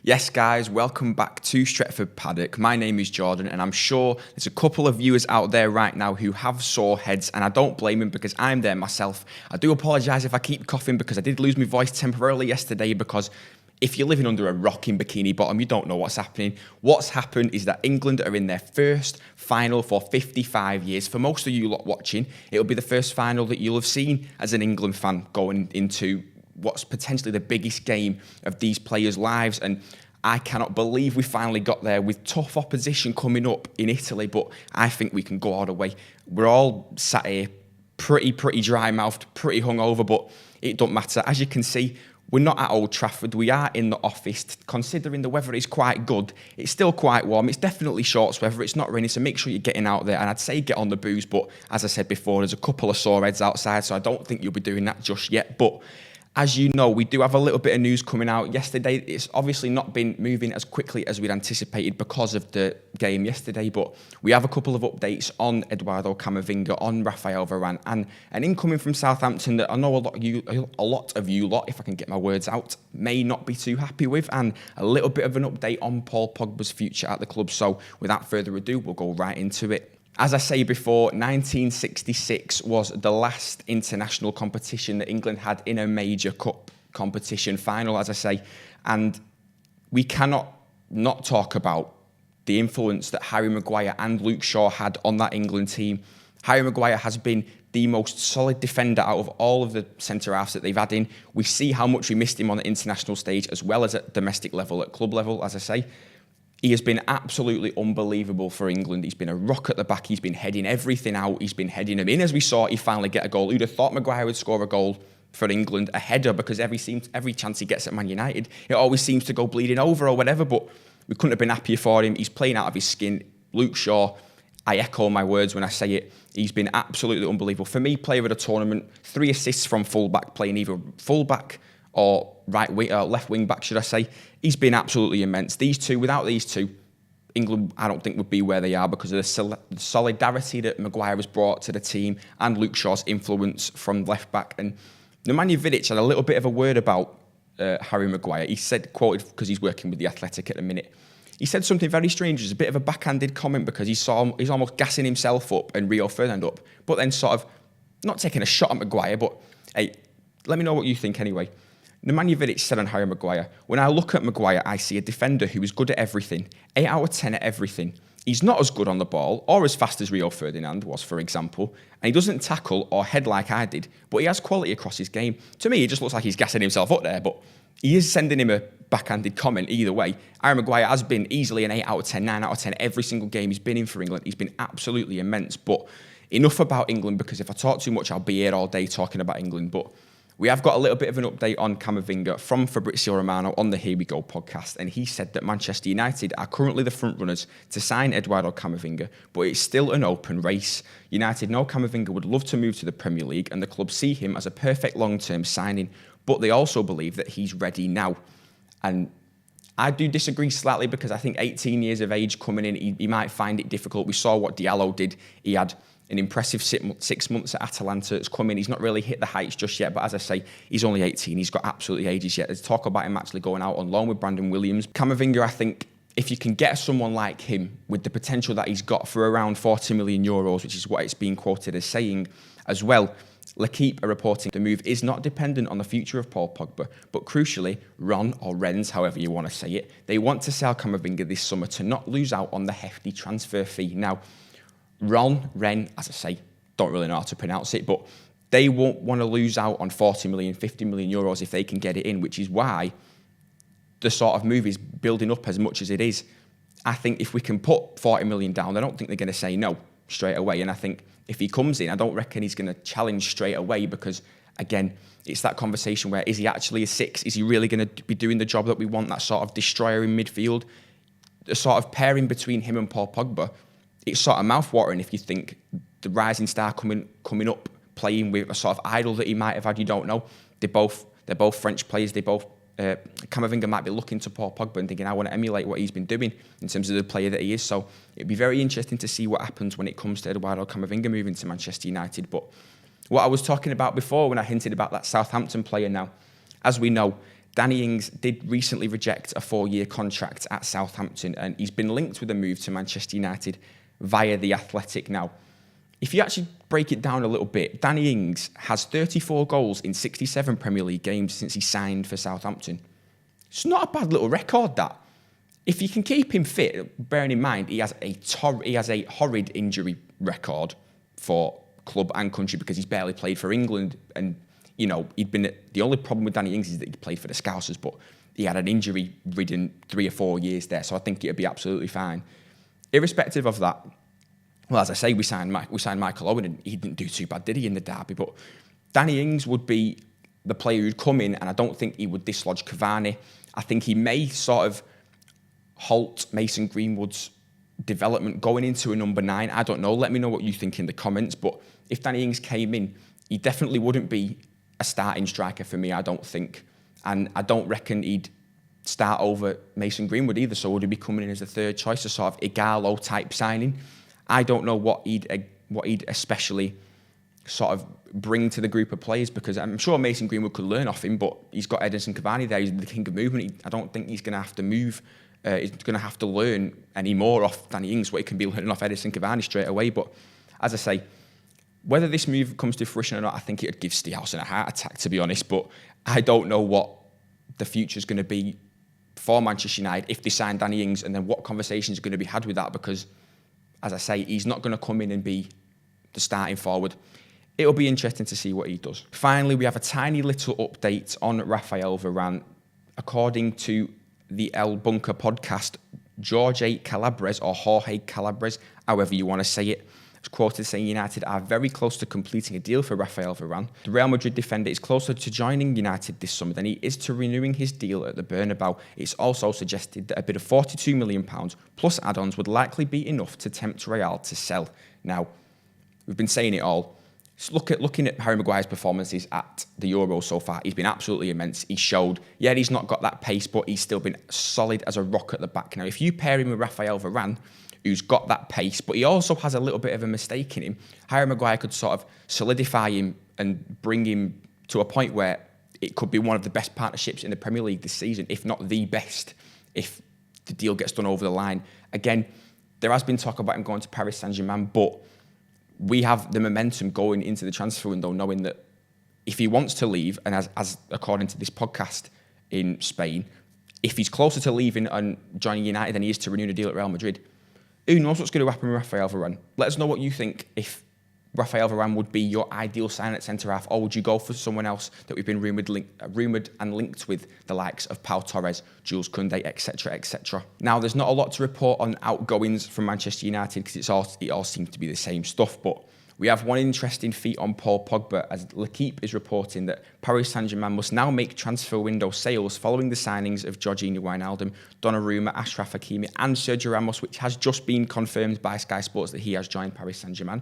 Yes, guys, welcome back to Stretford Paddock. My name is Jordan, and I'm sure there's a couple of viewers out there right now who have sore heads, and I don't blame them because I'm there myself. I do apologise if I keep coughing because I did lose my voice temporarily yesterday because if you're living under a rock in Bikini Bottom, you don't know what's happening. What's happened is that England are in their first final for 55 years. For most of you lot watching, it'll be the first final that you'll have seen as an England fan going into what's potentially the biggest game of these players' lives. And I cannot believe we finally got there with tough opposition coming up in Italy, but I think we can go all the way. We're all sat here pretty dry-mouthed, pretty hungover, but it don't matter. As you can see, we're not at Old Trafford. We are in the office. Considering the weather is quite good, it's still quite warm. It's definitely shorts weather. It's not raining, so make sure you're getting out there. And I'd say get on the booze, but as I said before, there's a couple of sore heads outside, so I don't think you'll be doing that just yet. But as you know, we do have a little bit of news coming out. Yesterday, it's obviously not been moving as quickly as we'd anticipated because of the game yesterday, but we have a couple of updates on Eduardo Camavinga, on Raphael Varane, and an incoming from Southampton that I know a lot of you lot, if I can get my words out, may not be too happy with, and a little bit of an update on Paul Pogba's future at the club. So without further ado, we'll go right into it. As I say before, 1966 was the last international competition that England had in a major cup competition final, as I say. And we cannot not talk about the influence that Harry Maguire and Luke Shaw had on that England team. Harry Maguire has been the most solid defender out of all of the centre-halves that they've had in. We see how much we missed him on the international stage as well as at domestic level, at club level, as I say. He has been absolutely unbelievable for England. He's been a rock at the back. He's been heading everything out. He's been heading them in. As we saw, he finally get a goal. Who'd have thought Maguire would score a goal for England, a header, because every chance he gets at Man United, it always seems to go bleeding over or whatever, but we couldn't have been happier for him. He's playing out of his skin. Luke Shaw, I echo my words when I say it. He's been absolutely unbelievable. For me, player of the tournament, 3 assists from fullback, playing either fullback or left wing back, should I say. He's been absolutely immense. Without these two, England, I don't think, would be where they are because of the solidarity that Maguire has brought to the team and Luke Shaw's influence from left back. And Nemanja Vidic had a little bit of a word about Harry Maguire. He said, quoted, because he's working with the Athletic at the minute, he said something very strange. It's a bit of a backhanded comment because he's almost gassing himself up and Rio Ferdinand up, but then sort of not taking a shot at Maguire, but hey, let me know what you think anyway. Nemanja Vidic said on Harry Maguire, when I look at Maguire, I see a defender who is good at everything, 8 out of 10 at everything. He's not as good on the ball or as fast as Rio Ferdinand was, for example, and he doesn't tackle or head like I did, but he has quality across his game. To me, it just looks like he's gassing himself up there, but he is sending him a backhanded comment either way. Harry Maguire has been easily an 8 out of 10, 9 out of 10 every single game he's been in for England. He's been absolutely immense, but enough about England, because if I talk too much, I'll be here all day talking about England, but we have got a little bit of an update on Camavinga from Fabrizio Romano on the Here We Go podcast, and he said that Manchester United are currently the front runners to sign Eduardo Camavinga, but it's still an open race. United know Camavinga would love to move to the Premier League, and the club see him as a perfect long-term signing, but they also believe that he's ready now. And I do disagree slightly because I think 18 years of age coming in, he might find it difficult. We saw what Diallo did. He had an impressive 6 months at Atalanta. It's come in. He's not really hit the heights just yet, but as I say, he's only 18. He's got absolutely ages yet. There's talk about him actually going out on loan with Brandon Williams. Camavinga, I think, if you can get someone like him with the potential that he's got for around 40 million euros, which is what it's being quoted as saying as well, L'Équipe are reporting the move is not dependent on the future of Paul Pogba, but crucially, Ron or Rennes, however you want to say it, they want to sell Camavinga this summer to not lose out on the hefty transfer fee. Now, Rennes, as I say, don't really know how to pronounce it, but they won't want to lose out on 40 million, 50 million euros if they can get it in, which is why the sort of move is building up as much as it is. I think if we can put 40 million down, I don't think they're going to say no straight away. And I think if he comes in, I don't reckon he's going to challenge straight away because, again, it's that conversation where, is he actually a 6? Is he really going to be doing the job that we want, that sort of destroyer in midfield? The sort of pairing between him and Paul Pogba, it's sort of mouth-watering if you think the rising star coming up, playing with a sort of idol that he might have had, you don't know. They're both French players. Camavinga might be looking to Paul Pogba and thinking, I want to emulate what he's been doing in terms of the player that he is. So it'd be very interesting to see what happens when it comes to Eduardo Camavinga moving to Manchester United. But what I was talking about before when I hinted about that Southampton player now, as we know, Danny Ings did recently reject a 4-year contract at Southampton, and he's been linked with a move to Manchester United via The Athletic. Now, if you actually break it down a little bit, Danny Ings has 34 goals in 67 Premier League games since he signed for Southampton. It's not a bad little record, that. If you can keep him fit, bearing in mind he has a horrid injury record for club and country because he's barely played for England, and the only problem with Danny Ings is that he played for the Scousers, but he had an injury-ridden 3 or 4 years there, so I think it'd be absolutely fine. Irrespective of that, well, as I say, we signed Michael Owen, and he didn't do too bad, did he, in the derby? But Danny Ings would be the player who'd come in, and I don't think he would dislodge Cavani. I think he may sort of halt Mason Greenwood's development going into a number 9. I don't know. Let me know what you think in the comments. But if Danny Ings came in, he definitely wouldn't be a starting striker for me, I don't think. And I don't reckon he'd start over Mason Greenwood either. So would he be coming in as a third choice, a sort of Igalo type signing? I don't know what he'd especially sort of bring to the group of players, because I'm sure Mason Greenwood could learn off him, but he's got Edinson Cavani there. He's the king of movement. I don't think he's going to have to move. He's going to have to learn any more off Danny Ings, what he can be learning off Edinson Cavani straight away. But as I say, whether this move comes to fruition or not, I think it would give Stiehausen a heart attack, to be honest. But I don't know what the future's going to be for Manchester United if they sign Danny Ings, and then what conversations are going to be had with that, because, as I say, he's not going to come in and be the starting forward. It'll be interesting to see what he does. Finally, we have a tiny little update on Rafael Varane. According to the El Bunker podcast, Jorge Calabres, or Jorge Calabres, however you want to say it, is quoted saying United are very close to completing a deal for Rafael Varane. The Real Madrid defender is closer to joining United this summer than he is to renewing his deal at the Bernabeu. It's also suggested that a bid of £42 million plus add-ons would likely be enough to tempt Real to sell. Now, we've been saying it all. Looking at Harry Maguire's performances at the Euros so far, he's been absolutely immense. He showed, he's not got that pace, but he's still been solid as a rock at the back. Now, if you pair him with Rafael Varane, who's got that pace, but he also has a little bit of a mistake in him, Harry Maguire could sort of solidify him and bring him to a point where it could be one of the best partnerships in the Premier League this season, if not the best, if the deal gets done over the line. Again, there has been talk about him going to Paris Saint-Germain, but we have the momentum going into the transfer window, knowing that if he wants to leave, and as according to this podcast in Spain, if he's closer to leaving and joining United than he is to renew a deal at Real Madrid, who knows what's going to happen with Rafael Varane? Let us know what you think, if Rafael Varane would be your ideal sign at centre-half, or would you go for someone else that we've been rumoured and linked with, the likes of Pau Torres, Jules Koundé, etc., etc. Now, there's not a lot to report on outgoings from Manchester United, because it all seems to be the same stuff, but we have one interesting feat on Paul Pogba, as L'Équipe is reporting that Paris Saint-Germain must now make transfer window sales following the signings of Jorginho Wijnaldum, Donnarumma, Achraf Hakimi and Sergio Ramos, which has just been confirmed by Sky Sports that he has joined Paris Saint-Germain.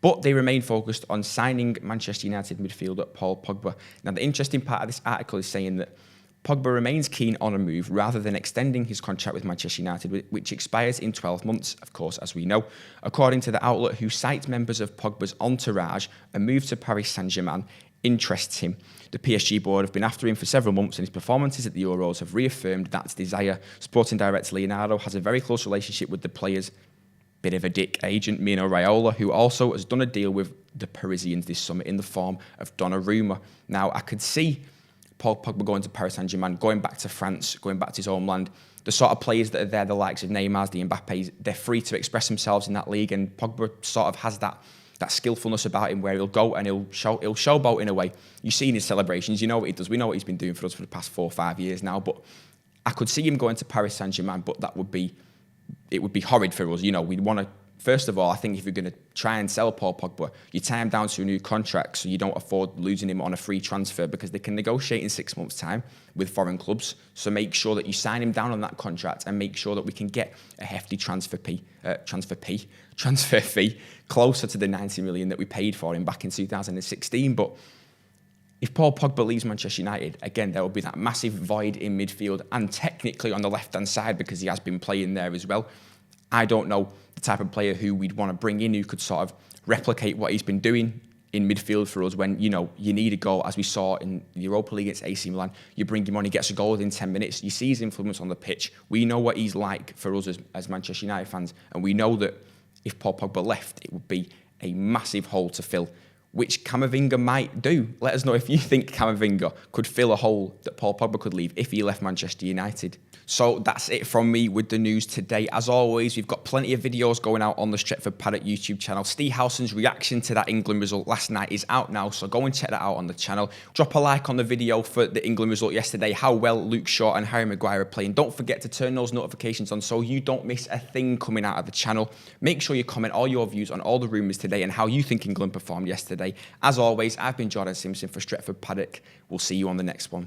But they remain focused on signing Manchester United midfielder Paul Pogba. Now, the interesting part of this article is saying that Pogba remains keen on a move rather than extending his contract with Manchester United, which expires in 12 months, of course, as we know. According to the outlet, who cites members of Pogba's entourage, a move to Paris Saint-Germain interests him. The PSG board have been after him for several months, and his performances at the Euros have reaffirmed that desire. Sporting director Leonardo has a very close relationship with the players' bit of a dick agent, Mino Raiola, who also has done a deal with the Parisians this summer in the form of Donnarumma. Now, I could see Paul Pogba going to Paris Saint-Germain, going back to France, going back to his homeland. The sort of players that are there, the likes of Neymar's, the Mbappes, they're free to express themselves in that league, and Pogba sort of has that skillfulness about him where he'll go and he'll showboat in a way. You see in his celebrations, you know what he does. We know what he's been doing for us for the past 4 or 5 years now, but I could see him going to Paris Saint-Germain, but it would be horrid for us. We'd want to, first of all, I think if you're going to try and sell Paul Pogba, you tie him down to a new contract so you don't afford losing him on a free transfer, because they can negotiate in 6 months' time with foreign clubs. So make sure that you sign him down on that contract and make sure that we can get a hefty transfer fee closer to the 90 million that we paid for him back in 2016. But if Paul Pogba leaves Manchester United, again, there will be that massive void in midfield and technically on the left-hand side, because he has been playing there as well. I don't know the type of player who we'd want to bring in who could sort of replicate what he's been doing in midfield for us when, you need a goal, as we saw in the Europa League against AC Milan. You bring him on, he gets a goal within 10 minutes. You see his influence on the pitch. We know what he's like for us as Manchester United fans, and we know that if Paul Pogba left, it would be a massive hole to fill, which Camavinga might do. Let us know if you think Camavinga could fill a hole that Paul Pogba could leave if he left Manchester United. So that's it from me with the news today. As always, we've got plenty of videos going out on the Stretford Paddock YouTube channel. Steve Howson's reaction to that England result last night is out now, so go and check that out on the channel. Drop a like on the video for the England result yesterday, how well Luke Shaw and Harry Maguire are playing. Don't forget to turn those notifications on so you don't miss a thing coming out of the channel. Make sure you comment all your views on all the rumours today and how you think England performed yesterday. As always, I've been Jordan Simpson for Stretford Paddock. We'll see you on the next one.